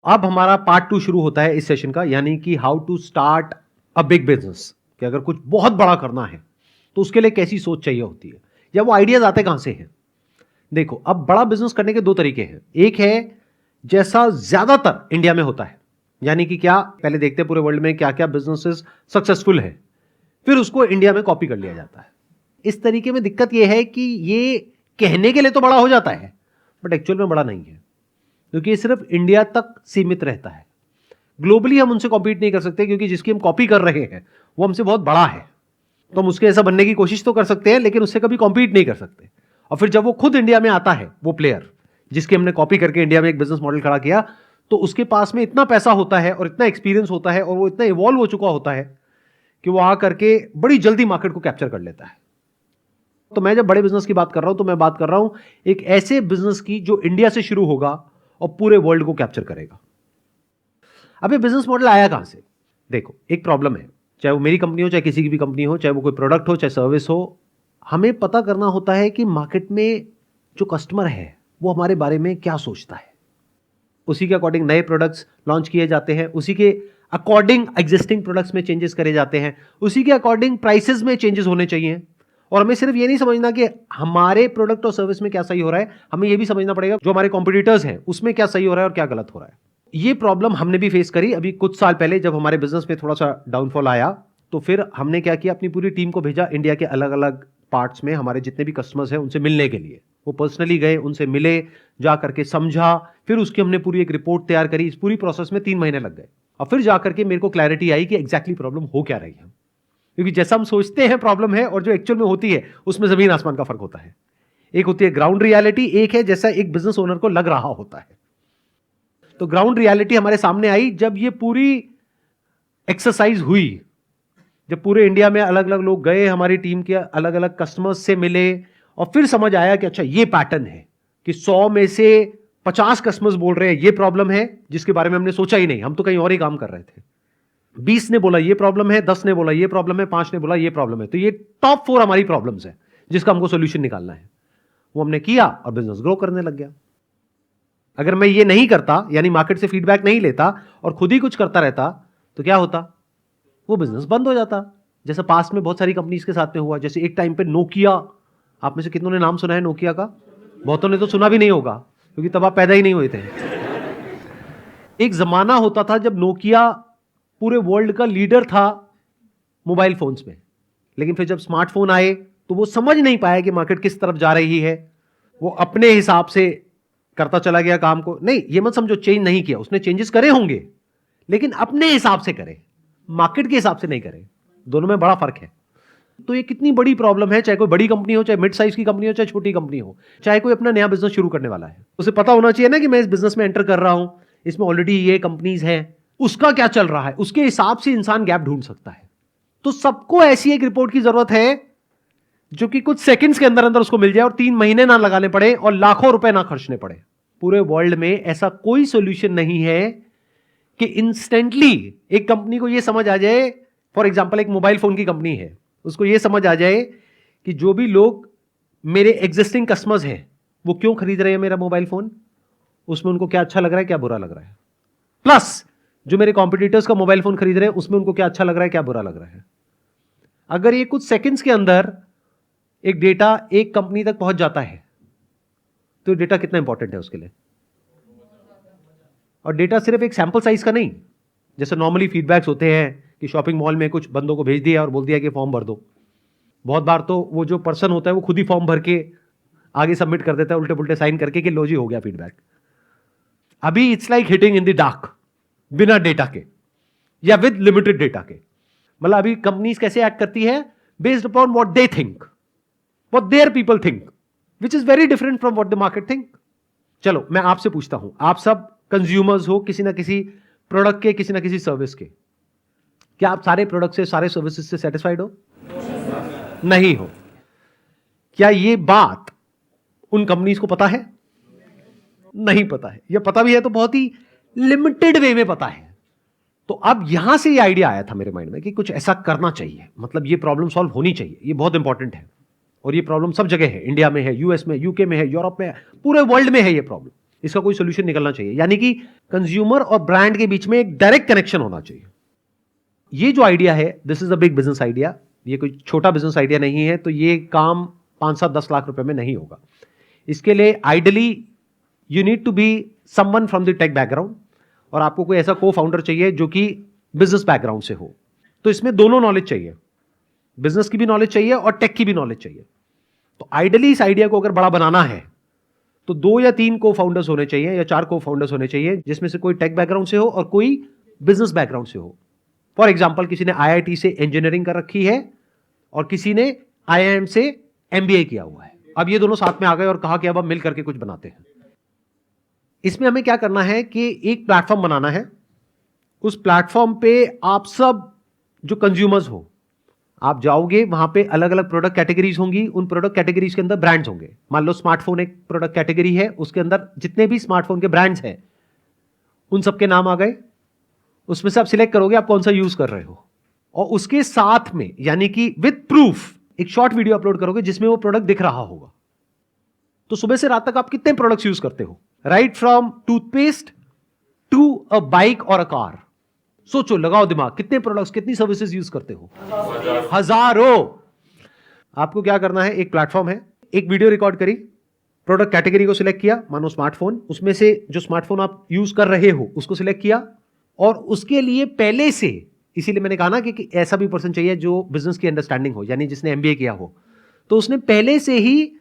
अब हमारा पार्ट 2 शुरू होता है इस सेशन का, यानी कि how to start a big business. कि अगर कुछ बहुत बड़ा करना है तो उसके लिए कैसी सोच चाहिए होती है, या वो आइडियाज आते कहां से हैं। देखो, अब बड़ा बिजनेस करने के दो तरीके हैं। एक है जैसा ज्यादातर इंडिया में होता है, यानी कि क्या, पहले देखते हैं पूरे वर्ल्ड में क्या क्या बिजनेसेस सक्सेसफुल है, फिर उसको इंडिया में कॉपी कर लिया जाता है। इस तरीके में दिक्कत यह है कि ये कहने के लिए तो बड़ा हो जाता है, बट एक्चुअल में बड़ा नहीं है, क्योंकि ये सिर्फ इंडिया तक सीमित रहता है। ग्लोबली हम उनसे कॉम्पीट नहीं कर सकते, क्योंकि जिसकी हम कॉपी कर रहे हैं वो हमसे बहुत बड़ा है। तो हम उसके ऐसा बनने की कोशिश तो कर सकते हैं, लेकिन उससे कभी कॉम्पीट नहीं कर सकते। और फिर जब वो खुद इंडिया में आता है, वो प्लेयर जिसके हमने कॉपी करके इंडिया में एक बिजनेस मॉडल खड़ा किया, तो उसके पास में इतना पैसा होता है और इतना एक्सपीरियंस होता है और वो इतना इवॉल्व हो चुका होता है कि वो आ करके बड़ी जल्दी मार्केट को कैप्चर कर लेता है। तो मैं जब बड़े बिजनेस की बात कर रहा हूं तो मैं बात कर रहा हूं एक ऐसे बिजनेस की जो इंडिया से शुरू होगा और पूरे वर्ल्ड को कैप्चर करेगा। अब ये बिजनेस मॉडल आया कहां से? देखो, एक प्रॉब्लम है, चाहे वो मेरी कंपनी हो, चाहे किसी की भी कंपनी हो, चाहे वो कोई प्रोडक्ट हो, चाहे सर्विस हो, हमें पता करना होता है कि मार्केट में जो कस्टमर है वो हमारे बारे में क्या सोचता है। उसी के अकॉर्डिंग नए प्रोडक्ट्स लॉन्च किए जाते हैं, उसी के अकॉर्डिंग एग्जिस्टिंग प्रोडक्ट्स में चेंजेस करे जाते हैं, उसी के अकॉर्डिंग प्राइसेस में चेंजेस होने चाहिए। और हमें सिर्फ ये नहीं समझना कि हमारे प्रोडक्ट और सर्विस में क्या सही हो रहा है, हमें ये भी समझना पड़ेगा जो हमारे कॉम्पिटिटर्स हैं उसमें क्या सही हो रहा है और क्या गलत हो रहा है। ये प्रॉब्लम हमने भी फेस करी अभी कुछ साल पहले, जब हमारे बिजनेस में थोड़ा सा डाउनफॉल आया, तो फिर हमने क्या किया, अपनी पूरी टीम को भेजा इंडिया के अलग अलग पार्ट्स में हमारे जितने भी कस्टमर्स हैं उनसे मिलने के लिए। वो पर्सनली गए, उनसे मिले, जा करके समझा, फिर उसकी हमने पूरी एक रिपोर्ट तैयार करी। इस पूरी प्रोसेस में 3 महीने लग गए और फिर जा करके मेरे को क्लैरिटी आई कि एग्जैक्टली प्रॉब्लम हो क्या रही है। क्योंकि जैसा हम सोचते हैं प्रॉब्लम है और जो एक्चुअल में होती है उसमें जमीन आसमान का फर्क होता है। एक होती है ग्राउंड रियलिटी, एक है जैसा एक बिजनेस ओनर को लग रहा होता है। तो ग्राउंड रियलिटी हमारे सामने आई जब ये पूरी एक्सरसाइज हुई, जब पूरे इंडिया में अलग अलग लोग गए, हमारी टीम के अलग अलग कस्टमर्स से मिले, और फिर समझ आया कि अच्छा ये पैटर्न है कि 100 में से 50 कस्टमर्स बोल रहे हैं ये प्रॉब्लम है, जिसके बारे में हमने सोचा ही नहीं, हम तो कहीं और ही काम कर रहे थे। 20 ने बोला ये प्रॉब्लम है, 10 ने बोला ये प्रॉब्लम है, 5 ने बोला ये प्रॉब्लम है। तो ये टॉप 4 हमारी प्रॉब्लम्स है जिसका हमको सोल्यूशन निकालना है। वो हमने किया और बिजनेस ग्रो करने लग गया। अगर मैं ये नहीं करता, यानी मार्केट से फीडबैक नहीं लेता और खुद ही कुछ करता रहता, तो क्या होता, वो बिजनेस बंद हो जाता, जैसा पास्ट में बहुत सारी कंपनीज के साथ में हुआ। जैसे एक टाइम पे नोकिया, आप में से कितनों ने नाम सुना है नोकिया का? बहुतों ने तो सुना भी नहीं होगा, क्योंकि तब आप पैदा ही नहीं हुए थे। एक जमाना होता था जब नोकिया पूरे वर्ल्ड का लीडर था मोबाइल फोन्स में, लेकिन फिर जब स्मार्टफोन आए तो वो समझ नहीं पाया कि मार्केट किस तरफ जा रही है। वो अपने हिसाब से करता चला गया काम को। नहीं, ये मत समझो चेंज नहीं किया, उसने चेंजेस करे होंगे, लेकिन अपने हिसाब से करे, मार्केट के हिसाब से नहीं करे। दोनों में बड़ा फर्क है। तो ये कितनी बड़ी प्रॉब्लम है, चाहे कोई बड़ी कंपनी हो, चाहे मिड साइज की कंपनी हो, चाहे छोटी कंपनी हो, चाहे कोई अपना नया बिजनेस शुरू करने वाला है, उसे पता होना चाहिए ना कि मैं इस बिजनेस में एंटर कर रहा हूं, इसमें ऑलरेडी ये कंपनीज हैं, उसका क्या चल रहा है, उसके हिसाब से इंसान गैप ढूंढ सकता है। तो सबको ऐसी एक रिपोर्ट की जरूरत है जो कि कुछ सेकंड्स के अंदर अंदर उसको मिल जाए और 3 महीने ना लगाने पड़े और लाखों रुपए ना खर्चने पड़े। पूरे वर्ल्ड में ऐसा कोई सॉल्यूशन नहीं है कि इंस्टेंटली एक कंपनी को यह समझ आ जाए। फॉर एग्जांपल, एक मोबाइल फोन की कंपनी है, उसको यह समझ आ जाए कि जो भी लोग मेरे एग्जिस्टिंग कस्टमर्स हैं वो क्यों खरीद रहे हैं मेरा मोबाइल फोन, उसमें उनको क्या अच्छा लग रहा है, क्या बुरा लग रहा है, प्लस जो मेरे कॉम्पिटिटर्स का मोबाइल फोन खरीद रहे हैं उसमें उनको क्या अच्छा लग रहा है, क्या बुरा लग रहा है। अगर ये कुछ सेकंड्स के अंदर एक डेटा एक कंपनी तक पहुंच जाता है, तो डेटा कितना इंपॉर्टेंट है उसके लिए। और डेटा सिर्फ एक सैंपल साइज का नहीं, जैसे नॉर्मली फीडबैक्स होते हैं कि शॉपिंग मॉल में कुछ बंदों को भेज दिया और बोल दिया कि फॉर्म भर दो। बहुत बार तो वो जो पर्सन होता है वो खुद ही फॉर्म भर के आगे सबमिट कर देता है, उल्टे पुल्टे साइन करके कि लो जी हो गया फीडबैक। अभी it's like hitting in the dark, बिना डेटा के या विद लिमिटेड डेटा के। मतलब अभी कंपनीज कैसे एक्ट करती है, based upon what they think, what their people think, which is very different from what the market think. चलो मैं आपसे पूछता हूं, आप सब कंज्यूमर्स हो किसी ना किसी प्रोडक्ट के, किसी ना किसी सर्विस के। क्या आप सारे प्रोडक्ट से, सारे सर्विसेज से सेटिस्फाइड हो? नहीं हो। क्या ये बात उन कंपनीज को पता है? नहीं पता है, या पता भी है तो बहुत ही लिमिटेड वे में पता है। तो अब यहां से ये आइडिया आया था मेरे माइंड में कि कुछ ऐसा करना चाहिए, मतलब ये प्रॉब्लम सॉल्व होनी चाहिए, ये बहुत इंपॉर्टेंट है। और ये प्रॉब्लम सब जगह है, इंडिया में है, यूएस में, यूके में है, यूरोप में है, पूरे वर्ल्ड में है ये प्रॉब्लम। इसका कोई सोल्यूशन निकलना चाहिए, यानी कि कंज्यूमर और ब्रांड के बीच में एक डायरेक्ट कनेक्शन होना चाहिए। ये जो आइडिया है, this is a big business idea, ये कोई छोटा बिजनेस आइडिया नहीं है। तो ये काम 5-7-10 लाख रुपए में नहीं होगा। इसके लिए ideally you need to be someone from the tech background, और आपको कोई ऐसा को फाउंडर चाहिए जो कि बिजनेस बैकग्राउंड से हो। तो इसमें दोनों नॉलेज चाहिए, बिजनेस की भी नॉलेज चाहिए और टेक की भी नॉलेज चाहिए। तो आइडियली इस आइडिया को अगर बड़ा बनाना है तो 2 या 3 को फाउंडर्स होने चाहिए या 4 को फाउंडर्स होने चाहिए, जिसमें से कोई टेक बैकग्राउंड से हो और कोई बिजनेस बैकग्राउंड से हो। फॉर एग्जाम्पल, किसी ने IIT से इंजीनियरिंग कर रखी है और किसी ने IIM से MBA किया हुआ है। अब ये दोनों साथ में आ गए और कहा कि अब हम मिल करके कुछ बनाते हैं। इसमें हमें क्या करना है कि एक प्लेटफॉर्म बनाना है। उस प्लेटफॉर्म पे आप सब जो कंज्यूमर्स हो, आप जाओगे, वहां पे अलग अलग प्रोडक्ट कैटेगरीज होंगी, उन प्रोडक्ट कैटेगरीज के अंदर ब्रांड्स होंगे। मान लो स्मार्टफोन एक प्रोडक्ट कैटेगरी है, उसके अंदर जितने भी स्मार्टफोन के ब्रांड्स हैं उन सबके नाम आ गए। उसमें से आप सिलेक्ट करोगे आप कौन सा यूज कर रहे हो, और उसके साथ में यानी कि विद प्रूफ एक शॉर्ट वीडियो अपलोड करोगे जिसमें वो प्रोडक्ट दिख रहा होगा। तो सुबह से रात तक आप कितने प्रोडक्ट्स यूज करते हो, right from toothpaste to a bike और अ कार। सोचो, लगाओ दिमाग, कितने प्रोडक्ट्स, कितनी सर्विसेज यूज करते हो? हजारों। आपको क्या करना है, एक प्लेटफॉर्म है, एक वीडियो रिकॉर्ड करी, प्रोडक्ट कैटेगरी को सिलेक्ट किया, मानो स्मार्टफोन, उसमें से जो स्मार्टफोन आप यूज कर रहे हो उसको सिलेक्ट किया, और उसके लिए पहले से, इसीलिए मैंने कहा ना कि ऐसा भी पर्सन चाहिए जो बिजनेस की अंडरस्टैंडिंग हो, यानी जिसने MBA किया हो। तो उसने पहले से ही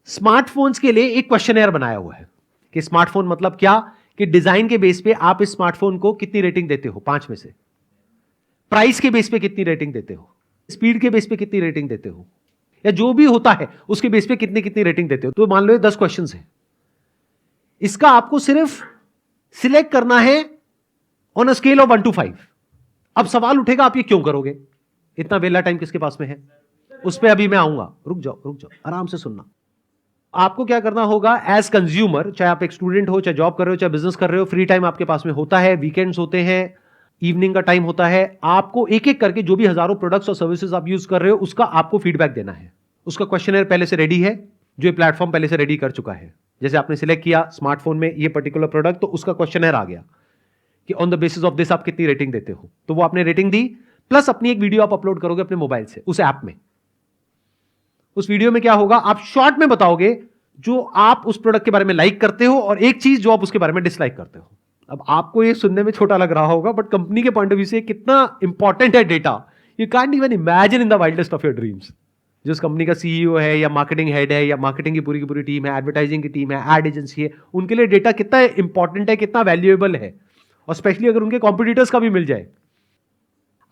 स्मार्टफोन्स के लिए एक क्वेश्चनर बनाया हुआ है कि स्मार्टफोन मतलब क्या, कि डिजाइन के बेस पे आप इस स्मार्टफोन को कितनी रेटिंग देते हो 5 में से, प्राइस के बेस पे कितनी रेटिंग देते हो, स्पीड के बेस पे कितनी रेटिंग देते हो, या जो भी होता है उसके बेस पे कितनी कितनी रेटिंग देते हो। तो मान लो 10 क्वेश्चंस हैं, इसका आपको सिर्फ सिलेक्ट करना है on a scale of 1 to 5। अब सवाल उठेगा आप ये क्यों करोगे, इतना वेला टाइम किसके पास में है, उस पर अभी मैं आऊंगा। रुक जाओ आराम से सुनना। आपको क्या करना होगा एज कंज्यूमर, चाहे आप एक स्टूडेंट हो, चाहे जॉब कर रहे हो, चाहे बिजनेस कर रहे हो, फ्री टाइम आपके पास में होता है, वीकेंड्स होते हैं, इवनिंग का टाइम होता है, आपको एक एक करके जो भी हजारों प्रोडक्ट्स और सर्विसेज आप यूज कर रहे हो उसका आपको फीडबैक देना है। उसका क्वेश्चनर पहले से रेडी है, जो प्लेटफॉर्म पहले से रेडी कर चुका है। जैसे आपने सिलेक्ट किया स्मार्टफोन में ये पर्टिकुलर प्रोडक्ट, तो उसका क्वेश्चनर आ गया कि on the basis of this आप कितनी रेटिंग देते हो। तो वो आपने रेटिंग दी, प्लस अपनी एक वीडियो आप अपलोड करोगे अपने मोबाइल से उस ऐप में। उस वीडियो में क्या होगा, आप शॉर्ट में बताओगे जो आप उस प्रोडक्ट के बारे में लाइक करते हो और एक चीज जो आप उसके बारे में डिसलाइक करते हो। अब आपको ये सुनने में छोटा लग रहा होगा, बट कंपनी के पॉइंट ऑफ व्यू से कितना इंपॉर्टेंट है data, you can't even imagine in the wildest of your dreams. जो उस कंपनी का CEO है या मार्केटिंग हेड है या मार्केटिंग की पूरी टीम है, एडवर्टाइजिंग की टीम है, एड एजेंसी है, उनके लिए डेटा कितना इंपॉर्टेंट है, कितना वैल्यूएबल है, और स्पेशली अगर उनके कॉम्पिटिटर्स का भी मिल जाए।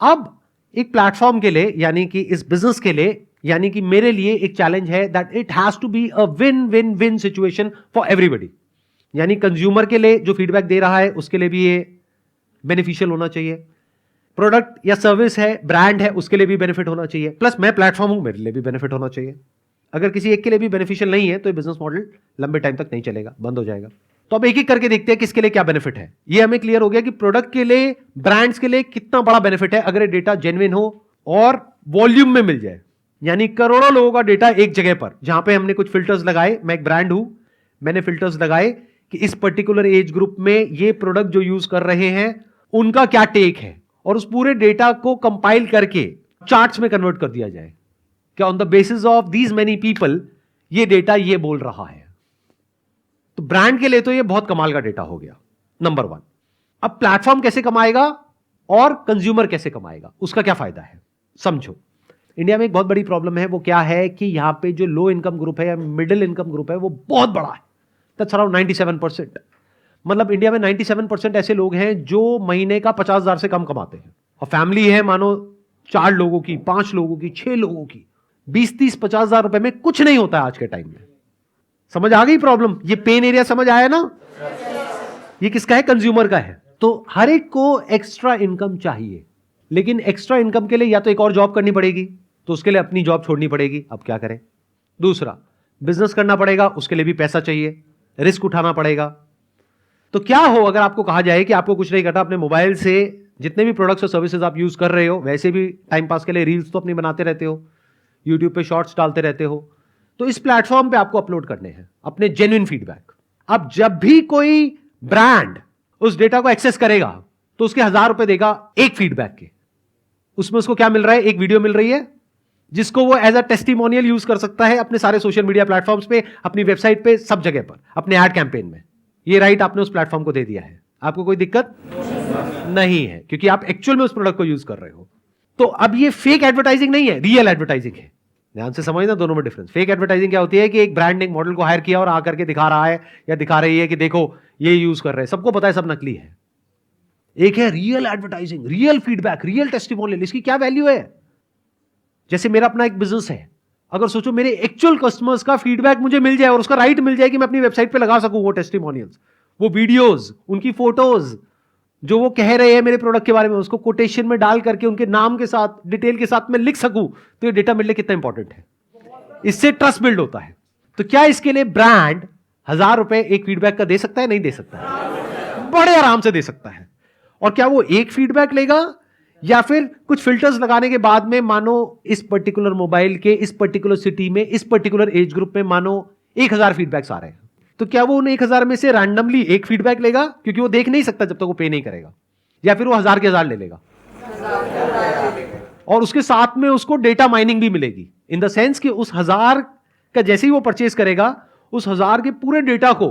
अब एक प्लेटफॉर्म के लिए, यानी कि इस बिजनेस के लिए, यानी कि मेरे लिए एक चैलेंज है that it has to be a win win win situation for everybody. यानी कंज्यूमर के लिए जो फीडबैक दे रहा है उसके लिए भी ये बेनिफिशियल होना चाहिए, प्रोडक्ट या सर्विस है, ब्रांड है, उसके लिए भी बेनिफिट होना चाहिए, प्लस मैं प्लेटफॉर्म हूं, मेरे लिए भी बेनिफिट होना चाहिए। अगर किसी एक के लिए भी बेनिफिशियल नहीं है तो ये बिजनेस मॉडल लंबे टाइम तक नहीं चलेगा, बंद हो जाएगा। तो अब एक एक करके देखते हैं किसके लिए क्या बेनिफिट है। ये हमें क्लियर हो गया कि प्रोडक्ट के लिए, ब्रांड्स के लिए कितना बड़ा बेनिफिट है अगर ये डेटा जेन्युइन हो और वॉल्यूम में मिल जाए, यानी करोड़ों लोगों का डेटा एक जगह पर, जहां पे हमने कुछ फिल्टर्स लगाए। मैं एक ब्रांड हूं, मैंने फिल्टर्स लगाए कि इस पर्टिकुलर एज ग्रुप में ये प्रोडक्ट जो यूज कर रहे हैं उनका क्या टेक है, और उस पूरे डेटा को कंपाइल करके चार्ट्स में कन्वर्ट कर दिया जाए कि on the basis of these many people ये डेटा ये बोल रहा है। तो ब्रांड के लिए तो ये बहुत कमाल का डेटा हो गया, नंबर 1। अब प्लेटफॉर्म कैसे कमाएगा और कंज्यूमर कैसे कमाएगा, उसका क्या फायदा है, समझो। इंडिया में एक बहुत बड़ी प्रॉब्लम है, वो क्या है कि यहां पे जो लो इनकम ग्रुप है या मिडिल इनकम ग्रुप है वो बहुत बड़ा है, दैट्स अराउंड 97%। मतलब इंडिया में 97% ऐसे लोग हैं जो महीने का 50,000 से कम कमाते हैं, और फैमिली है मानो 4 लोगों की, 5 लोगों की, 6 लोगों की, 20-30-50,000 रुपए में कुछ नहीं होता है आज के टाइम में। समझ आ गई प्रॉब्लम, ये पेन एरिया समझ आया ना। ये किसका है, कंज्यूमर का है। तो हर एक को एक्स्ट्रा इनकम चाहिए, लेकिन एक्स्ट्रा इनकम के लिए या तो एक और जॉब करनी पड़ेगी, तो उसके लिए अपनी जॉब छोड़नी पड़ेगी, अब क्या करें। दूसरा, बिजनेस करना पड़ेगा, उसके लिए भी पैसा चाहिए, रिस्क उठाना पड़ेगा। तो क्या हो अगर आपको कहा जाए कि आपको कुछ नहीं करना, अपने मोबाइल से जितने भी प्रोडक्ट्स और सर्विसेज आप यूज कर रहे हो, वैसे भी टाइम पास के लिए रील्स तो अपनी बनाते रहते हो, यूट्यूब पे शॉर्ट्स डालते रहते हो, तो इस प्लेटफॉर्म पे आपको अपलोड करने हैं अपने जेन्युइन फीडबैक। अब जब भी कोई ब्रांड उस डेटा को एक्सेस करेगा तो उसके 1000 रुपए देगा एक फीडबैक के। उसमें उसको क्या मिल रहा है? एक वीडियो मिल रही है जिसको वो एज अ टेस्टिमोनियल यूज कर सकता है अपने सारे सोशल मीडिया प्लेटफॉर्म्स पे, अपनी वेबसाइट पे, सब जगह पर, अपने एड कैंपेन में। ये राइट आपने उस प्लेटफॉर्म को दे दिया है, आपको कोई दिक्कत नहीं है, क्योंकि आप एक्चुअल में उस प्रोडक्ट को यूज कर रहे हो। तो अब ये फेक एडवर्टाइजिंग नहीं है, रियल एडवर्टाइजिंग है। ध्यान से समझना दोनों में डिफरेंस। फेक एडवर्टाइजिंग क्या होती है कि एक ब्रांड ने एक मॉडल को हायर किया और आकर के दिखा रहा है या दिखा रही है कि देखो ये यूज कर रहे हैं, सबको पता है सब नकली है। एक है real advertising, real feedback, real testimonial. इसकी क्या वैल्यू है? जैसे मेरा अपना एक बिजनेस है, अगर सोचो मेरे एक्चुअल कस्टमर्स का फीडबैक मुझे मिल जाए और उसका राइट मिल जाए कि मैं अपनी वेबसाइट पे लगा सकूं वो टेस्टिमोनियल्स, वो वीडियोस, उनकी फोटोज, जो वो कह रहे हैं मेरे प्रोडक्ट के बारे में, उसको कोटेशन में डाल करके उनके नाम के साथ, डिटेल के साथ मैं लिख सकूं, तो ये डेटा मेरे लिए कितना इंपॉर्टेंट है। इससे ट्रस्ट बिल्ड होता है। तो क्या इसके लिए ब्रांड 1000 रुपए एक फीडबैक का दे सकता है? नहीं दे सकता है, बड़े आराम से दे सकता है। और क्या वो एक फीडबैक लेगा या फिर कुछ फिल्टर्स लगाने के बाद में, मानो इस पर्टिकुलर मोबाइल के इस पर्टिकुलर सिटी में इस पर्टिकुलर एज ग्रुप में मानो 1000 फीडबैक्स आ रहे हैं, तो क्या वो उन 1000 में से रैंडमली एक फीडबैक लेगा? क्योंकि वो देख नहीं सकता जब तक वो पे नहीं करेगा। या फिर वो 1000 के 1000 ले लेगा और उसके साथ में उसको डेटा माइनिंग भी मिलेगी, इन द सेंस कि उस 1000 का जैसे ही वो परचेज करेगा, उस 1000 के पूरे डेटा को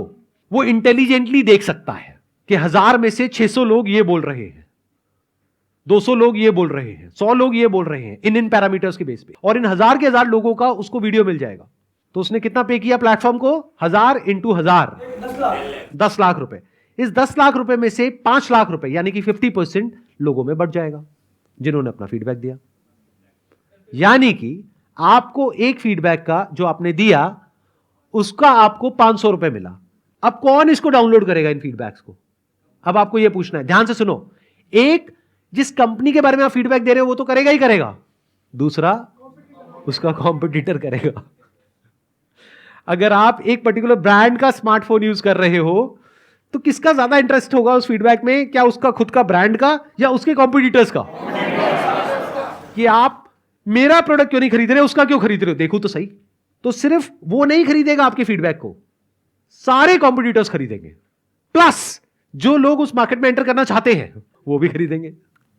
वो इंटेलिजेंटली देख सकता है कि 1000 में से 600 लोग ये बोल रहे हैं, 200 लोग ये बोल रहे हैं, 100 लोग ये बोल रहे हैं, इन पैरामीटर्स के बेस पे। और इन 1000 के 1000 लोगों का उसको वीडियो मिल जाएगा। तो उसने कितना पे किया प्लेटफॉर्म को? 1000 इंटू 1000, 10 लाख रुपए। इस 10 लाख रुपए में से 5 लाख रुपए यानी कि 50% लोगों में बढ़ जाएगा जिन्होंने अपना फीडबैक दिया। यानी कि आपको एक फीडबैक का जो आपने दिया उसका आपको 500 रुपए मिला। अब कौन इसको डाउनलोड करेगा इन फीडबैक्स को? अब आपको यह पूछना है, ध्यान से सुनो। एक, जिस कंपनी के बारे में आप फीडबैक दे रहे हो वो तो करेगा ही करेगा, दूसरा उसका कॉम्पिटिटर करेगा। अगर आप एक पर्टिकुलर ब्रांड का स्मार्टफोन यूज कर रहे हो तो किसका ज्यादा इंटरेस्ट होगा उस फीडबैक में? क्या उसका खुद का ब्रांड का या उसके कॉम्पिटिटर्स का? कि आप मेरा प्रोडक्ट क्यों नहीं खरीद रहे, उसका क्यों खरीद रहे हो, देखो तो सही। तो सिर्फ वो नहीं खरीदेगा आपके फीडबैक को, सारे कॉम्पिटिटर्स खरीदेंगे, प्लस जो लोग उस मार्केट में एंटर करना चाहते हैं वो भी खरीदेंगे।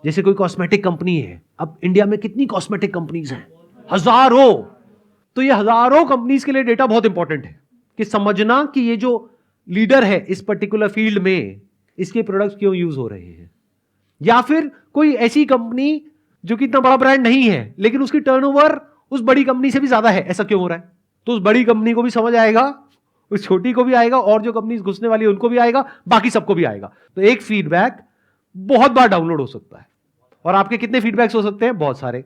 जैसे कोई कॉस्मेटिक कंपनी है, अब इंडिया में कितनी कॉस्मेटिक कंपनीज हैं? हजारों। तो ये हजारों कंपनीज के लिए डेटा बहुत इंपॉर्टेंट है कि समझना कि ये जो लीडर है इस पर्टिकुलर फील्ड में, इसके प्रोडक्ट्स क्यों यूज हो रहे हैं। या फिर कोई ऐसी कंपनी जो कि इतना बड़ा ब्रांड नहीं है लेकिन उसकी टर्नओवर उस बड़ी कंपनी से भी ज्यादा है, ऐसा क्यों हो रहा है? तो उस बड़ी कंपनी को भी समझ आएगा, उस छोटी को भी आएगा, और जो कंपनी घुसने वाली है उनको भी आएगा, बाकी सबको भी आएगा। तो एक फीडबैक बहुत बार डाउनलोड हो सकता है। और आपके कितने फीडबैक्स हो सकते हैं? बहुत सारे।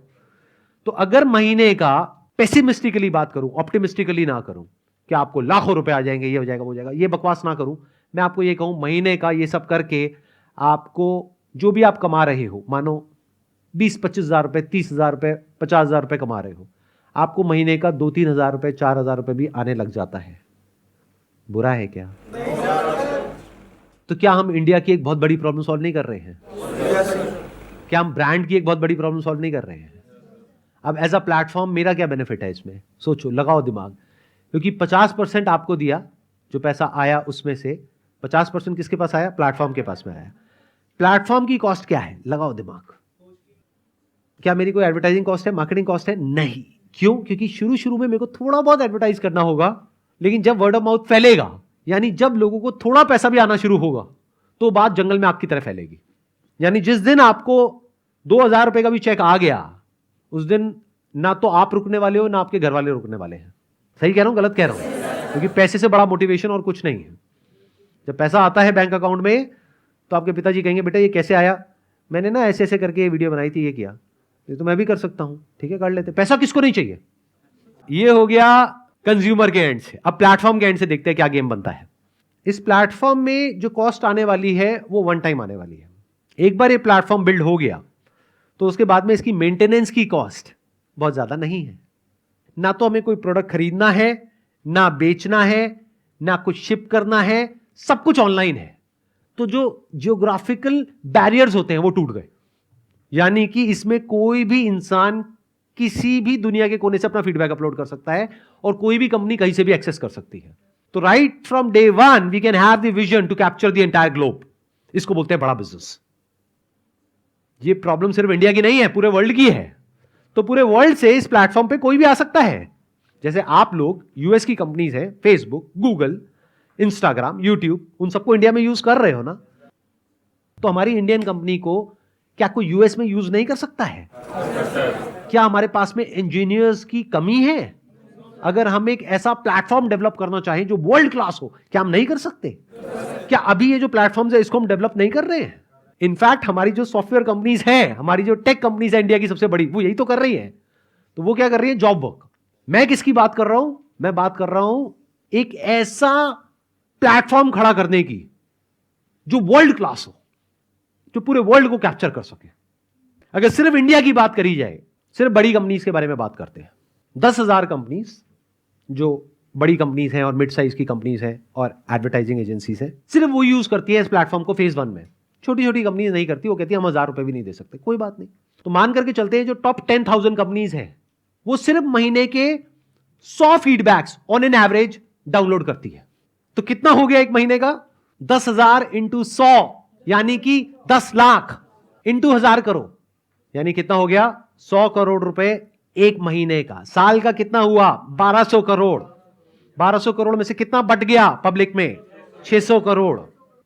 तो अगर महीने का, पेसिमिस्टिकली बात करूं, ऑप्टिमिस्टिकली ना करूं कि आपको लाखों रुपए आ जाएंगे, ये हो जाएगा, वो हो जाएगा, ये बकवास ना करूं, मैं आपको ये कहूं महीने का ये सब करके आपको जो भी आप कमा रहे हो, मानो 20-25 हजार रुपए, 30 हजार रुपए, 50 हजार रुपए कमा रहे हो, आपको महीने का 2-3 हजार रुपए, 4 हजार रुपए भी आने लग जाता है। बुरा है क्या? तो क्या हम इंडिया की एक बहुत बड़ी प्रॉब्लम सॉल्व नहीं कर रहे हैं? क्या हम ब्रांड की एक बहुत बड़ी प्रॉब्लम सॉल्व नहीं कर रहे हैं? अब एज अ प्लेटफॉर्म मेरा क्या बेनिफिट है इसमें? सोचो, लगाओ दिमाग। क्योंकि 50% आपको दिया, जो पैसा आया उसमें से 50% किसके पास आया? प्लेटफॉर्म के पास में आया। प्लेटफॉर्म की कॉस्ट क्या है? लगाओ दिमाग। क्या मेरी कोई एडवर्टाइजिंग कॉस्ट है, मार्केटिंग कॉस्ट है? नहीं। क्यों? क्योंकि शुरू शुरू में मेरे को थोड़ा बहुत एडवर्टाइज करना होगा, लेकिन जब वर्ड ऑफ माउथ फैलेगा, यानी जब लोगों को थोड़ा पैसा भी आना शुरू होगा, तो बात जंगल में आग की तरह फैलेगी। यानी जिस दिन आपको 2000 रुपए का भी चेक आ गया, उस दिन ना तो आप रुकने वाले हो, ना आपके घर वाले रुकने वाले हैं। सही कह रहा हूं, गलत कह रहा हूं? क्योंकि पैसे से बड़ा मोटिवेशन और कुछ नहीं है। जब पैसा आता है बैंक अकाउंट में, तो आपके पिताजी कहेंगे, बेटा ये कैसे आया? मैंने ना ऐसे ऐसे करके ये वीडियो बनाई थी, ये किया, ये तो मैं भी कर सकता हूं, ठीक है कर लेते। पैसा किसको नहीं चाहिए? ये हो गया कंज्यूमर के एंड से। अब प्लेटफॉर्म के एंड से देखते हैं क्या गेम बनता है। इस प्लेटफॉर्म में जो कॉस्ट आने वाली है वो वन टाइम आने वाली है। एक बार ये प्लेटफॉर्म बिल्ड हो गया तो उसके बाद में इसकी मेंटेनेंस की कॉस्ट बहुत ज्यादा नहीं है। ना तो हमें कोई प्रोडक्ट खरीदना है, ना बेचना है, ना कुछ शिप करना है, सब कुछ ऑनलाइन है। तो जो जियोग्राफिकल बैरियर्स होते हैं वो टूट गए। यानी कि इसमें कोई भी इंसान किसी भी दुनिया के कोने से अपना फीडबैक अपलोड कर सकता है और कोई भी कंपनी कहीं से भी एक्सेस कर सकती है। तो right from day one we can have the vision to capture the entire globe. इसको बोलते हैं बड़ा बिजनेस. ये प्रॉब्लम सिर्फ इंडिया की नहीं है, पूरे वर्ल्ड की है. तो पूरे वर्ल्ड से इस प्लेटफॉर्म पे कोई भी आ सकता है. जैसे आप लोग यूएस की कंपनीज हैं, फेसबुक, गूगल, इंस्टाग्राम, यूट्यूब, उन सबको इंडिया में यूज कर रहे हो ना. तो हमारी इंडियन कंपनी को क्या कोई यूएस में यूज नहीं कर सकता है? क्या हमारे पास में इंजीनियर्स की कमी है? अगर हम एक ऐसा प्लेटफॉर्म डेवलप करना चाहें जो वर्ल्ड क्लास हो, क्या हम नहीं कर सकते? क्या अभी ये जो प्लेटफॉर्म्स है इसको हम डेवलप नहीं कर रहे हैं? इनफैक्ट हमारी जो सॉफ्टवेयर कंपनीज हैं, हमारी जो टेक कंपनीज है इंडिया की सबसे बड़ी, वो यही तो कर रही है. तो वो क्या कर रही है? Job work. मैं किसकी बात कर रहा हूं? मैं बात कर रहा हूं एक ऐसा प्लेटफॉर्म खड़ा करने की जो वर्ल्ड क्लास हो, जो पूरे वर्ल्ड को कैप्चर कर सके. अगर सिर्फ इंडिया की बात करी जाए, सिर्फ बड़ी कंपनीज के बारे में बात करते हैं, 10,000 कंपनीज जो बड़ी कंपनीज हैं और मिड साइज की कंपनीज हैं और एडवर्टाइजिंग एजेंसीज हैं, सिर्फ वो यूज करती है इस प्लेटफॉर्म को फेज 1 में. छोटी छोटी कंपनीज नहीं करती. वो कहती है हम 1,000 रुपए भी नहीं दे सकते. कोई बात नहीं. तो मान करके चलते हैं जो टॉप 10,000 कंपनीज हैं वो सिर्फ महीने के 100 feedbacks on an average download करती है. तो कितना हो गया एक महीने का? 10,000 इंटू 100 यानी कि 10 लाख इंटू 1,000 करोड़ यानी कितना हो गया? 100 करोड़ रुपए एक महीने का. साल का कितना हुआ? 1,200 करोड़. 1,200 करोड़ में से कितना बट गया पब्लिक में? 600 करोड़.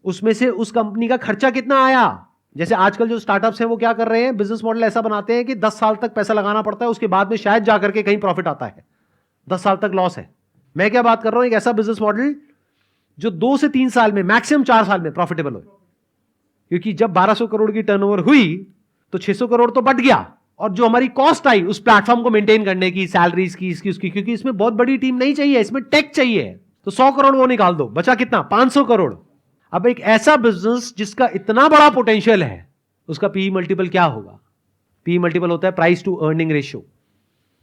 उसमें से उस कंपनी का खर्चा कितना आया? जैसे आजकल जो स्टार्टअप्स हैं वो क्या कर रहे हैं, बिजनेस मॉडल ऐसा बनाते हैं कि 10 साल तक पैसा लगाना पड़ता है, उसके बाद में शायद जाकर के कहीं प्रॉफिट आता है. 10 साल तक लॉस है. मैं क्या बात कर रहा हूं, एक ऐसा बिजनेस मॉडल जो 2 से 3 साल में, मैक्सिमम 4 साल में प्रॉफिटेबल हो. क्योंकि जब 1,200 करोड़ की टर्नओवर हुई तो 600 करोड़ तो बट गया, और जो हमारी कॉस्ट आई उस प्लेटफॉर्म को मेंटेन करने की, सैलरीज की, इसकी उसकी, क्योंकि इसमें बहुत बड़ी टीम नहीं चाहिए, इसमें टेक चाहिए, तो 100 करोड़ वो निकाल दो, बचा कितना? 500 करोड़. अब एक ऐसा बिजनेस जिसका इतना बड़ा पोटेंशियल है, उसका पीई मल्टीपल क्या होगा? पीई मल्टीपल होता है प्राइस टू अर्निंग रेशियो.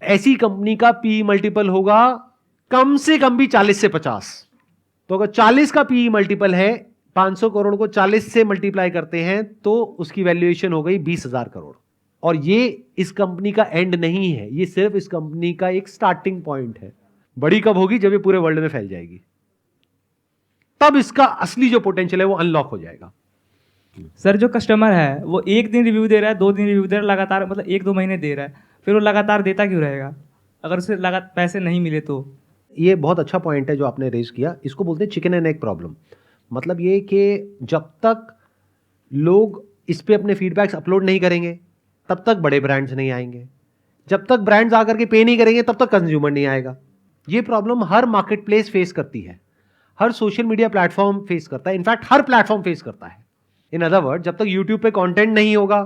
ऐसी कंपनी का पीई मल्टीपल होगा कम से कम भी 40 से 50. तो अगर 40 का पीई मल्टीपल है, 500 करोड़ को 40 से मल्टीप्लाई करते हैं तो उसकी वैल्यूएशन हो गई 20,000 करोड़. और ये इस कंपनी का एंड नहीं है, ये सिर्फ इस कंपनी का एक स्टार्टिंग पॉइंट है. बड़ी कब होगी? जब ये पूरे वर्ल्ड में फैल जाएगी, तब इसका असली जो पोटेंशियल है वो अनलॉक हो जाएगा. सर जो कस्टमर है वो एक दिन रिव्यू दे रहा है, 2 दिन रिव्यू दे रहा है, लगातार मतलब 1-2 महीने दे रहा है, फिर वो लगातार देता क्यों रहेगा अगर उसे लगातार पैसे नहीं मिले तो? ये बहुत अच्छा पॉइंट है जो आपने रेज किया. इसको बोलते हैं चिकन एंड एग प्रॉब्लम. मतलब ये कि जब तक लोग इस पे अपने फीडबैक्स अपलोड नहीं करेंगे तब तक बड़े ब्रांड्स नहीं आएंगे. जब तक ब्रांड्स आकर के पे नहीं करेंगे तब तक कंज्यूमर नहीं आएगा. ये प्रॉब्लम हर मार्केट प्लेस फेस करती है, हर सोशल मीडिया प्लेटफॉर्म फेस करता है, इनफैक्ट हर प्लेटफॉर्म फेस करता है. इन अदर वर्ड, जब तक यूट्यूब पे कंटेंट नहीं होगा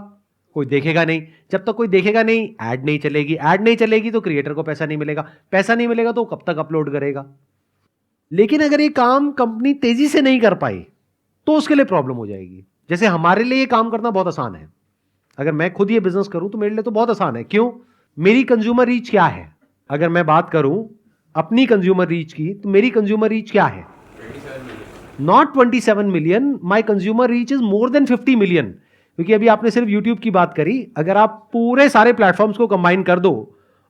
कोई देखेगा नहीं. जब तक कोई देखेगा नहीं, ऐड नहीं चलेगी. ऐड नहीं चलेगी तो क्रिएटर को पैसा नहीं मिलेगा. पैसा नहीं मिलेगा तो कब तक अपलोड करेगा. लेकिन अगर ये काम कंपनी तेजी से नहीं कर पाई तो उसके लिए प्रॉब्लम हो जाएगी. जैसे हमारे लिए ये काम करना बहुत आसान है. अगर मैं खुद ये बिजनेस करूं तो मेरे लिए तो बहुत आसान है. क्यों? मेरी कंज्यूमर रीच क्या है? अगर मैं बात करूं अपनी कंज्यूमर रीच की, तो मेरी कंज्यूमर रीच क्या है? Not 27 million, my consumer reach is more than 50 million. क्योंकि अभी आपने सिर्फ यूट्यूब की बात करी, अगर आप पूरे सारे प्लेटफॉर्म्स को कंबाइन कर दो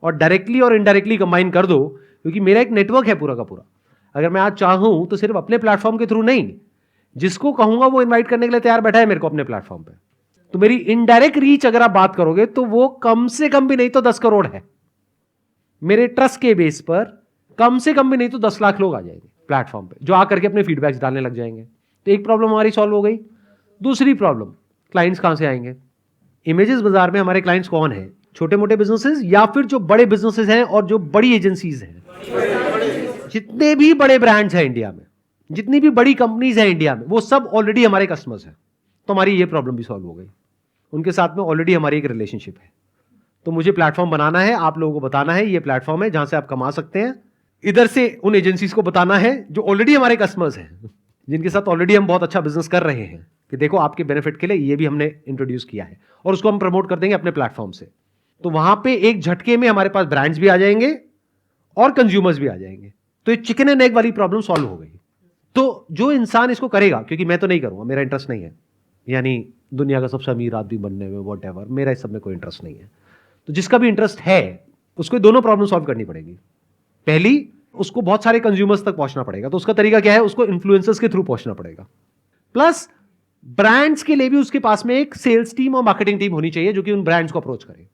और डायरेक्टली और इनडायरेक्टली कंबाइन कर दो, क्योंकि मेरा एक नेटवर्क है पूरा का पूरा. अगर मैं आज चाहूं तो सिर्फ अपने प्लेटफॉर्म के थ्रू नहीं, जिसको कहूंगा वो इन्वाइट करने के लिए तैयार बैठा है मेरे को अपने प्लेटफॉर्म पे. तो मेरी इनडायरेक्ट रीच अगर आप बात करोगे तो वो कम से कम भी नहीं तो 10 करोड़ है. मेरे ट्रस्ट के बेस पर कम से कम भी नहीं तो 10 लाख लोग आ जाएंगे प्लेटफॉर्म पे, जो आकर के अपने फीडबैक्स डालने लग जाएंगे. तो एक प्रॉब्लम हमारी सॉल्व हो गई. दूसरी प्रॉब्लम, क्लाइंट्स कहां से आएंगे? इमेजेस बाजार में हमारे क्लाइंट्स कौन है? छोटे मोटे बिजनेसेस या फिर जो बड़े बिजनेसेस हैं और जो बड़ी एजेंसीज हैं. जितने भी बड़े ब्रांड्स हैं इंडिया में, जितनी भी बड़ी कंपनीज हैं इंडिया में, वो सब ऑलरेडी हमारे कस्टमर्स हैं. तो हमारी ये प्रॉब्लम भी सॉल्व हो गई. उनके साथ में ऑलरेडी हमारी एक रिलेशनशिप है. तो मुझे प्लेटफॉर्म बनाना है, आप लोगों को बताना है ये प्लेटफॉर्म है जहां से आप कमा सकते हैं. इधर से उन एजेंसीज को बताना है जो ऑलरेडी हमारे कस्टमर्स हैं, जिनके साथ ऑलरेडी हम बहुत अच्छा बिजनेस कर रहे हैं, कि देखो आपके बेनिफिट के लिए ये भी हमने इंट्रोड्यूस किया है, और उसको हम प्रमोट कर देंगे अपने प्लेटफॉर्म से. तो वहां पे एक झटके में हमारे पास ब्रांड्स भी आ जाएंगे और कंज्यूमर्स भी आ जाएंगे. तो ये चिकन एंड एग वाली प्रॉब्लम सॉल्व हो गई. तो जो इंसान इसको करेगा, क्योंकि मैं तो नहीं करूंगा, मेरा इंटरेस्ट नहीं है, यानी दुनिया का सबसे अमीर आदमी बनने में, वॉट एवर, मेरा इस सब में कोई इंटरेस्ट नहीं है. तो जिसका भी इंटरेस्ट है उसको दोनों प्रॉब्लम सॉल्व करनी पड़ेगी. पहली, उसको बहुत सारे कंज्यूमर्स तक पहुंचना पड़ेगा। तो उसका तरीका क्या है, उसको इन्फ्लुएंसर्स के थ्रू पहुंचना पड़ेगा। प्लस ब्रांड्स के लिए भी उसके पास में एक सेल्स टीम और मार्केटिंग टीम होनी चाहिए जो कि उन ब्रांड्स को अप्रोच करे।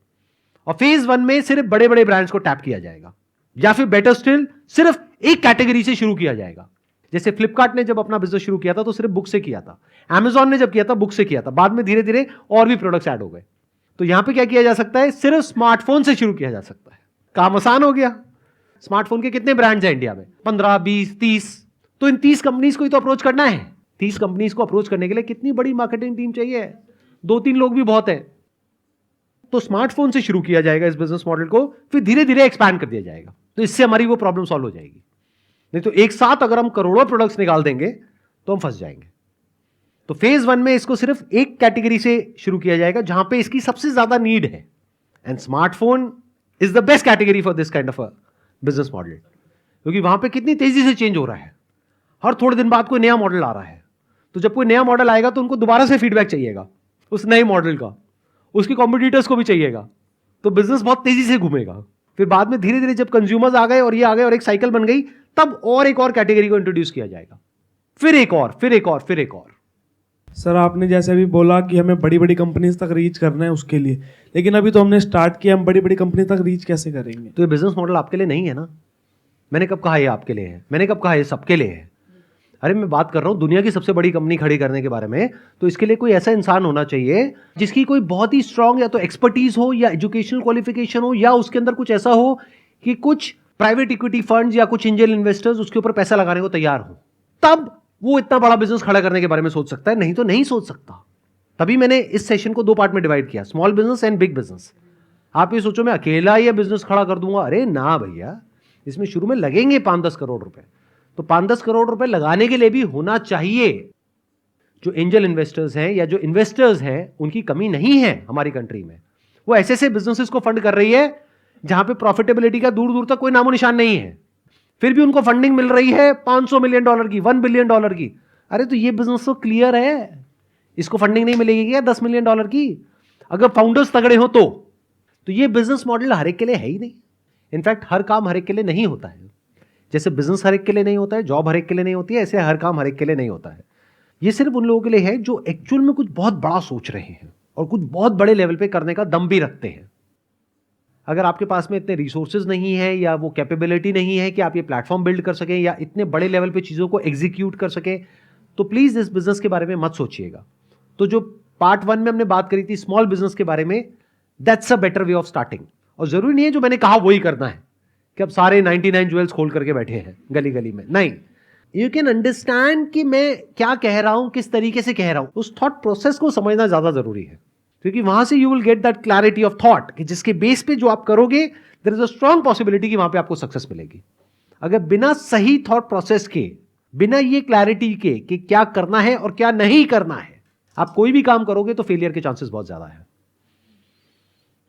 और फेज 1 में सिर्फ बड़े बड़े ब्रांड्स को टैप किया जाएगा, या फिर बेटर स्टिल सिर्फ एक कैटेगरी से शुरू किया जाएगा। जैसे फ्लिपकार्ट ने जब अपना बिजनेस शुरू किया था तो सिर्फ बुक से किया था, अमेजॉन ने जब किया था बुक से किया था, बाद में धीरे धीरे और भी प्रोडक्ट्स ऐड हो गए। तो यहां पे क्या किया जा सकता है, सिर्फ स्मार्टफोन से शुरू किया जा सकता है। काम आसान हो गया। स्मार्टफोन के कितने ब्रांड्स हैं इंडिया में, 15, 20, 30। तो इन 30 कंपनीज को ही तो अप्रोच करना है। 30 कंपनीज को अप्रोच करने के लिए कितनी बड़ी मार्केटिंग टीम चाहिए, 2-3 लोग भी बहुत है। तो स्मार्टफोन से शुरू किया जाएगा इस बिजनेस मॉडल को, फिर धीरे धीरे एक्सपैंड कर दिया जाएगा। तो इससे हमारी वो प्रॉब्लम सॉल्व हो जाएगी। नहीं तो एक साथ अगर हम करोड़ों प्रोडक्ट्स निकाल देंगे तो हम फंस जाएंगे। तो फेज 1 में इसको सिर्फ एक कैटेगरी से शुरू किया जाएगा जहां पे इसकी सबसे ज्यादा नीड है। And smartphone is the best category for this kind of a business model, क्योंकि वहां पे कितनी तेजी से चेंज हो रहा है। हर थोड़े दिन बाद कोई नया मॉडल आ रहा है। तो जब कोई नया मॉडल आएगा तो उनको दोबारा से फीडबैक चाहिएगा उस नए मॉडल का, उसके कॉम्पिटिटर्स को भी चाहिएगा। तो बिजनेस बहुत तेजी से घूमेगा। फिर बाद में धीरे धीरे जब कंज्यूमर्स आ गए और ये आ गए और एक साइकिल बन गई, तब और एक और कैटेगरी को इंट्रोड्यूस किया जाएगा, फिर एक और, फिर एक और, फिर एक और। सर आपने जैसे अभी बोला कि हमें बड़ी बड़ी कंपनीज तक रीच करना है उसके लिए, लेकिन अभी तो हमने स्टार्ट किया, हम बड़ी बड़ी कंपनी तक रीच कैसे करेंगे? तो ये बिजनेस मॉडल आपके लिए नहीं है ना। मैंने कब कहा ये आपके लिए है, मैंने कब कहा ये सबके लिए है। अरे मैं बात कर रहा हूं दुनिया की सबसे बड़ी कंपनी खड़ी करने के बारे में। तो इसके लिए कोई ऐसा इंसान होना चाहिए जिसकी कोई बहुत ही स्ट्रांग या तो एक्सपर्टीज हो या एजुकेशनल क्वालिफिकेशन हो, या उसके अंदर कुछ ऐसा हो कि कुछ प्राइवेट इक्विटी फंड्स या कुछ एंजल इन्वेस्टर्स उसके ऊपर पैसा लगाने को तैयार हो। तब वो इतना बड़ा बिजनेस खड़ा करने के बारे में सोच सकता है, नहीं तो नहीं सोच सकता। तभी मैंने इस सेशन को 2 पार्ट में डिवाइड किया, small business and big business. आप ये सोचो मैं अकेला ये बिजनेस खड़ा कर दूंगा, अरे ना भैया, इसमें शुरू में लगेंगे 5-10 करोड़ रुपए। तो 5-10 करोड़ रुपए लगाने के लिए भी होना चाहिए। जो एंजल इन्वेस्टर्स हैं या जो इन्वेस्टर्स हैं उनकी कमी नहीं है हमारी कंट्री में। वो ऐसे ऐसे बिजनेसेस को फंड कर रही है जहां पे प्रॉफिटेबिलिटी का दूर दूर तक कोई नामो निशान नहीं है, फिर भी उनको फंडिंग मिल रही है $500 मिलियन की, $1 बिलियन की। अरे तो ये बिजनेस तो क्लियर है, इसको फंडिंग नहीं मिलेगी क्या $10 मिलियन की? अगर फाउंडर्स तगड़े हो तो ये बिजनेस मॉडल हर एक के लिए है ही नहीं। इनफैक्ट हर काम हर एक के लिए नहीं होता है। जैसे बिजनेस हर एक के लिए नहीं होता है, जॉब हर एक के लिए नहीं होती है, ऐसे हर काम हर एक के लिए नहीं होता है। ये सिर्फ उन लोगों के लिए है जो एक्चुअल में कुछ बहुत बड़ा सोच रहे हैं और कुछ बहुत बड़े लेवल पे करने का दम भी रखते हैं। अगर आपके पास में इतने रिसोर्सेज नहीं है या वो कैपेबिलिटी नहीं है कि आप ये प्लेटफॉर्म बिल्ड कर सकें या इतने बड़े लेवल पे चीज़ों को एग्जीक्यूट कर सकें, तो प्लीज़ इस बिजनेस के बारे में मत सोचिएगा। तो जो पार्ट 1 में हमने बात करी थी स्मॉल बिजनेस के बारे में, that's a better way of starting. और जरूरी नहीं है जो मैंने कहा वही करना है कि अब सारे 99 ज्वेल्स खोल करके बैठे हैं गली गली में। नहीं, यू कैन अंडरस्टैंड कि मैं क्या कह रहा हूं, किस तरीके से कह रहा हूं। उस थॉट प्रोसेस को समझना ज्यादा जरूरी है, क्योंकि वहां से you will get that clarity of thought कि जिसके बेस पे जो आप करोगे there is a strong possibility कि वहां पे आपको सक्सेस मिलेगी। अगर बिना सही थॉट प्रोसेस के, बिना ये क्लैरिटी के कि क्या करना है और क्या नहीं करना है, आप कोई भी काम करोगे तो फेलियर के चांसेस बहुत ज्यादा है।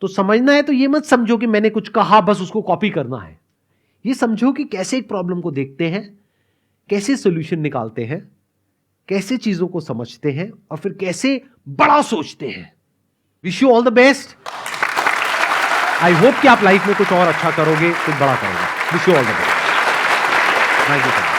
तो समझना है तो ये मत समझो कि मैंने कुछ कहा बस उसको कॉपी करना है। ये समझो कि कैसे एक प्रॉब्लम को देखते हैं, कैसे सोल्यूशन निकालते हैं, कैसे चीजों को समझते हैं और फिर कैसे बड़ा सोचते हैं। Wish you all the best. I hope कि आप लाइफ में कुछ और अच्छा करोगे, कुछ बड़ा करोगे। Wish you all the best. Thank you.